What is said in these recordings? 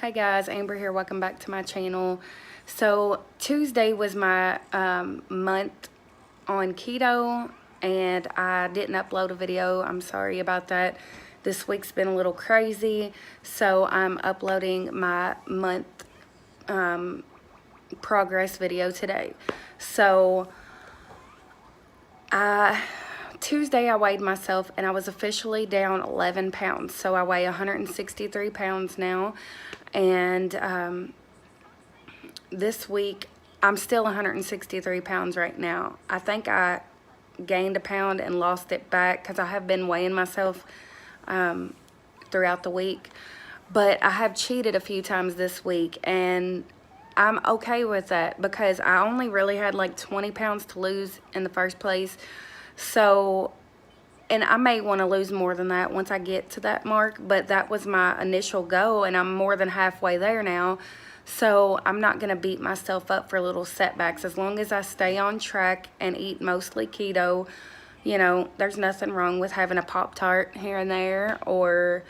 Hey guys, Amber here. Welcome back to my channel. So Tuesday was my month on keto, and I didn't upload a video. I'm sorry about that. This week's been a little crazy, so I'm uploading my month progress video today. So Tuesday I weighed myself and I was officially down 11 pounds. So I weigh 163 pounds now. And this week I'm still 163 pounds right now. I think I gained a pound and lost it back because I have been weighing myself throughout the week. But I have cheated a few times this week, and I'm okay with that because I only really had like 20 pounds to lose in the first place. So, and I may want to lose more than that once I get to that mark, but that was my initial goal, and I'm more than halfway there now. So I'm not going to beat myself up for little setbacks. As long as I stay on track and eat mostly keto, you know, there's nothing wrong with having a Pop-Tart here and there, or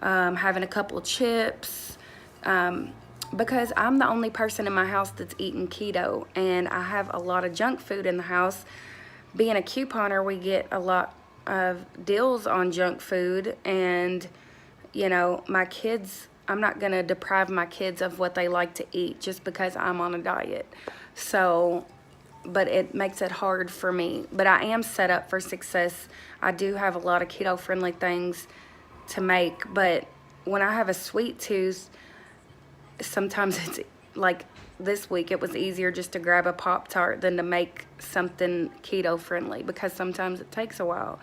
having a couple of chips, because I'm the only person in my house that's eating keto, and I have a lot of junk food in the house. Being a couponer, we get a lot of deals on junk food, and you know, my kids, I'm not going to deprive my kids of what they like to eat just because I'm on a diet. So, but it makes it hard for me. But I am set up for success. I do have a lot of keto friendly things to make, but when I have a sweet tooth, sometimes it's like this week it was easier just to grab a Pop-Tart than to make something keto friendly, because sometimes it takes a while.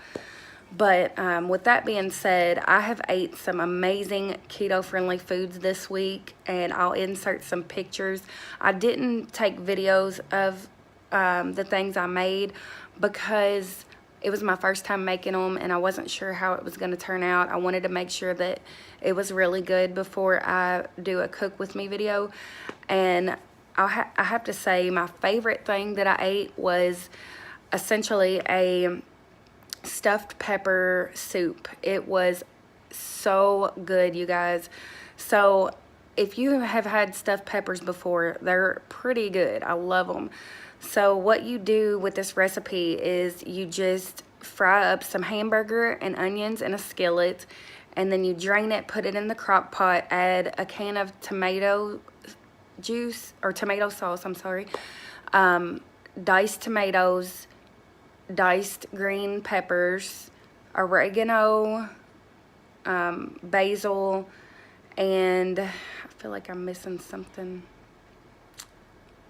But with that being said, I have ate some amazing keto friendly foods this week, and I'll insert some pictures. I didn't take videos of the things I made because it was my first time making them, and I wasn't sure how it was going to turn out. I wanted to make sure that it was really good before I do a cook with me video. And I have to say, my favorite thing that I ate was essentially a stuffed pepper soup. It was so good, you guys. So if you have had stuffed peppers before, they're pretty good. I love them. So what you do with this recipe is you just fry up some hamburger and onions in a skillet, and then you drain it, put it in the crock pot, add a can of tomato juice, or tomato sauce, I'm sorry, diced tomatoes, diced green peppers, oregano, basil, and I feel like I'm missing something.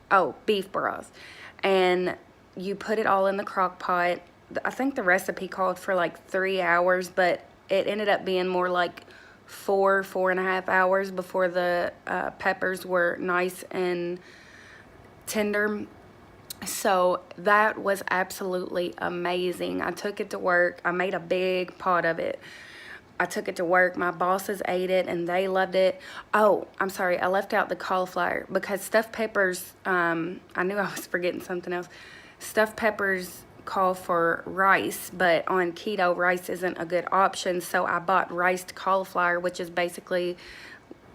Oh, beef broth. And you put it all in the crock pot. I think the recipe called for like 3 hours, but it ended up being more like 4.5 hours before the peppers were nice and tender. So that was absolutely amazing. I took it to work. I made a big pot of it. I took it to work. My bosses ate it and they loved it. Oh, I'm sorry, I left out the cauliflower because stuffed peppers, I knew I was forgetting something else. Stuffed peppers call for rice, but on keto, rice isn't a good option. So I bought riced cauliflower, which is basically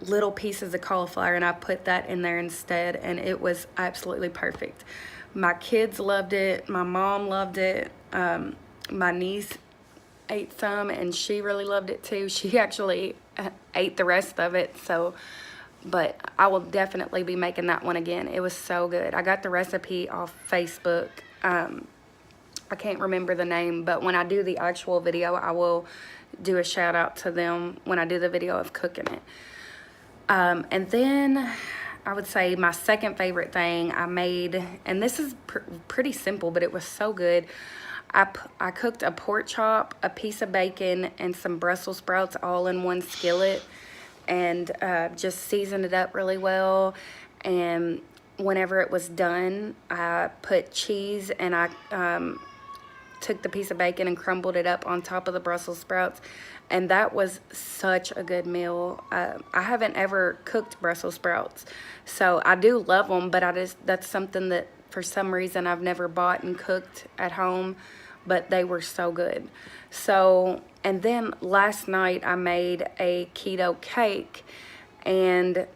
little pieces of cauliflower, and I put that in there instead, and it was absolutely perfect. My kids loved it. My mom loved it. My niece ate some, and she really loved it too. She actually ate the rest of it. So, but I will definitely be making that one again. It was so good. I got the recipe off Facebook. I can't remember the name, but when I do the actual video, I will do a shout out to them when I do the video of cooking it. And then I would say my second favorite thing I made, and this is pretty simple, but it was so good. I cooked a pork chop, a piece of bacon, and some Brussels sprouts all in one skillet, and just seasoned it up really well. And whenever it was done, I put cheese, and I took the piece of bacon and crumbled it up on top of the Brussels sprouts, and that was such a good meal. I haven't ever cooked Brussels sprouts, so I do love them, but that's something that for some reason I've never bought and cooked at home, but they were so good. So, and then last night I made a keto cake, and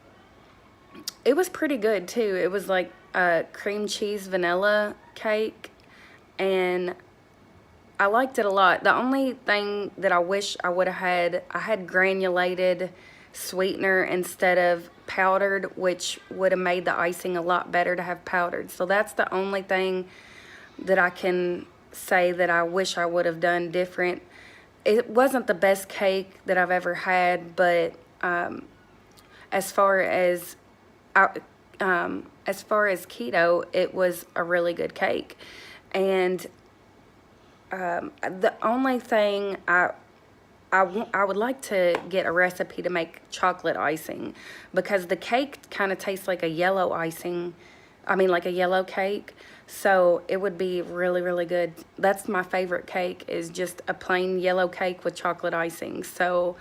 it was pretty good too. It was like a cream cheese vanilla cake, and I liked it a lot. The only thing that I wish I would have had, I had granulated sweetener instead of powdered, which would have made the icing a lot better to have powdered. So that's the only thing that I can say that I wish I would have done different. It wasn't the best cake that I've ever had, but as far as keto, it was a really good cake. And the only thing I would like to get a recipe to make chocolate icing, because the cake kind of tastes like a yellow icing. I mean, like a yellow cake. So it would be really, really good. That's my favorite cake, is just a plain yellow cake with chocolate icing. So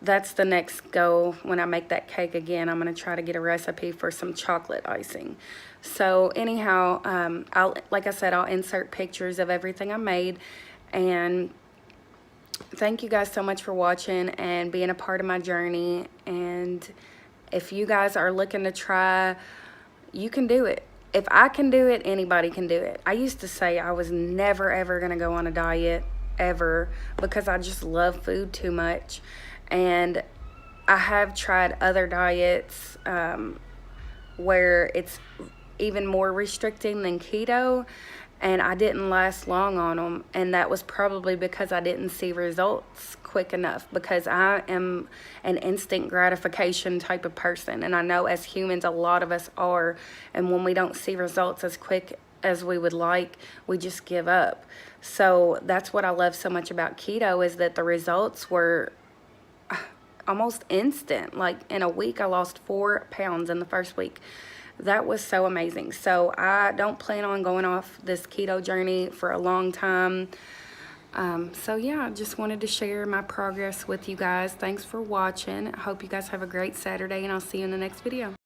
that's the next goal. When I make that cake again, I'm going to try to get a recipe for some chocolate icing. So anyhow, like I said, I'll insert pictures of everything I made. And thank you guys so much for watching and being a part of my journey. And if you guys are looking to try, you can do it. If I can do it, anybody can do it. I used to say I was never ever going to go on a diet ever, because I just love food too much. And I have tried other diets where it's even more restricting than keto, and I didn't last long on them. And that was probably because I didn't see results quick enough, because I am an instant gratification type of person, and I know as humans a lot of us are, and when we don't see results as quick as we would like, we just give up. So that's what I love so much about keto, is that the results were almost instant. Like in a week I lost 4 pounds in the first week. That was so amazing. So I don't plan on going off this keto journey for a long time. So yeah, I just wanted to share my progress with you guys. Thanks for watching. I hope you guys have a great Saturday, and I'll see you in the next video.